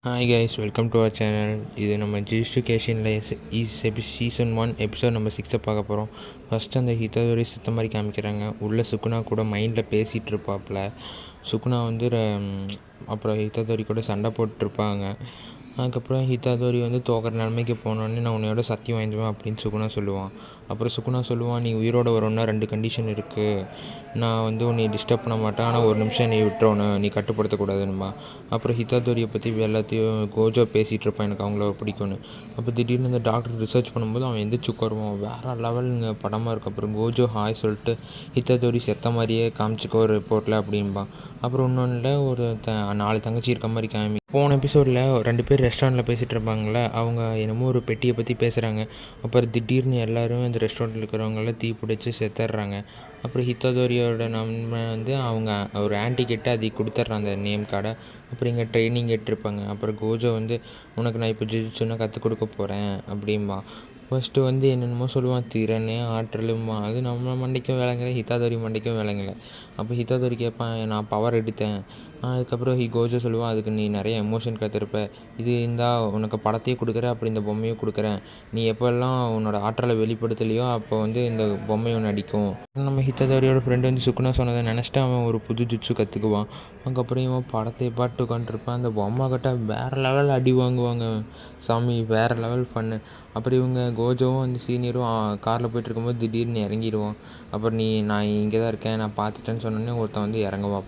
Hi guys, welcome to our channel. இது நம்ம ஜிஸ்டிகேஷனில் season 1 episode number 6 பார்க்க போகிறோம். ஃபஸ்ட்டு அந்த ஹிதோரி சுத்த மாதிரி காமிக்கிறாங்க. உள்ளே சுக்குனா கூட மைண்டில் பேசிகிட்டு இருப்பாப்புல. சுக்குனா வந்து அப்புறம் ஹிதோரி கூட சண்டை போட்டுருப்பாங்க. அதுக்கப்புறம் ஹிதாதோரி வந்து தோக்கிற நிலைமைக்கு போனோடனே நான் உன்னையோட சத்தியம் வாங்கிடுவேன் அப்படின்னு சுகுணா சொல்லுவான். அப்புறம் சுகுணா சொல்லுவான், நீ உயிரோடு வரணுன்னா 2 கண்டிஷன் இருக்குது. நான் வந்து உன்னை டிஸ்டர்ப் பண்ண மாட்டேன், ஆனால் ஒரு நிமிஷம் நீ விட்டுறணும், நீ கட்டுப்படுத்தக்கூடாதுன்னுமா. அப்புறம் ஹிதாதோரியை பற்றி எல்லாத்தையும் கோஜோ பேசிகிட்டு இருப்பான், எனக்கு அவங்கள பிடிக்கும்னு. அப்போ திடீர்னு இந்த டாக்டர் ரிசர்ச் பண்ணும்போது அவன் எந்திரிச்சு உட்காருவான். வேறு லெவலுங்க படமாக இருக்குது. அப்புறம் கோஜோ ஹாய் சொல்லிட்டு ஹிதாதோரி செத்த மாதிரியே காமிச்சிக்கோ ஒரு ரிப்போர்ட்டில் அப்படின்பான். அப்புறம் இன்னொன்றில் ஒரு 4 தங்கச்சி இருக்க மாதிரி காமி. போன எபிசோடில் 2 பேர் ரெஸ்டாரண்ட்டில் பேசிகிட்டு இருப்பாங்களே, அவங்க என்னமோ ஒரு பெட்டியை பற்றி பேசுகிறாங்க. அப்புறம் திடீர்னு எல்லோரும் இந்த ரெஸ்டாரண்ட்டில் இருக்கிறவங்களாம் தீ பிடிச்சி செத்துடுறாங்க. அப்புறம் ஹிதாதோரியோட நம்ம வந்து அவங்க ஒரு ஆன்ட்டி கிட்ட அதை கொடுத்துட்றான் அந்த நேம் கார்டை. அப்புறம் இங்கே ட்ரைனிங் கேட்டிருப்பாங்க. அப்புறம் கோஜோ வந்து உனக்கு நான் இப்போ ஜிஜிட்சுன்னா கற்றுக் கொடுக்க போகிறேன் அப்படிம்பா. ஃபஸ்ட்டு வந்து என்னென்னமோ சொல்லுவான், திறனே ஆற்றலுமா. அது நம்ம மண்டைக்கும் விளங்கலை, ஹிதாதோரி மண்டைக்கும் விளங்கலை. அப்போ ஹிதாதோரி கேட்பான், நான் பவர் எடுத்தேன். அதுக்கப்புறம் கோஜோ சொல்லுவான், அதுக்கு நீ நிறைய எமோஷன் கற்றுருப்ப. இது இருந்தா உனக்கு படத்தையும் கொடுக்குறேன், அப்படி இந்த பொம்மையும் கொடுக்குறேன். நீ எப்போல்லாம் உன்னோட ஆற்றலை வெளிப்படுத்தலையோ அப்போ வந்து இந்த பொம்மை ஒன்று அடிக்கும். நம்ம ஹிதாதோரியோட ஃப்ரெண்டு வந்து சுக்குனா சொன்னதை நினச்சிட்டு அவன் ஒரு புது ஜுட்ஸு கற்றுக்குவான். அதுக்கப்புறம் இவன் படத்தை பாட்டு உட்காந்துருப்பான். அந்த பொம்மை கிட்ட வேறு லெவல் அடி வாங்குவாங்க சாமி, வேறு லெவல் ஃபன்னு. அப்புறம் இவங்க கோஜோவும் வந்து சீனியரும் காரில் போய்ட்டு இருக்கும்போது திடீர்னு இறங்கிடுவான். அப்புறம் நான் இங்கே தான் இருக்கேன், நான் பார்த்துட்டேன்னு சொன்னோன்னே ஒருத்தன் வந்து இறங்குவாப்புல.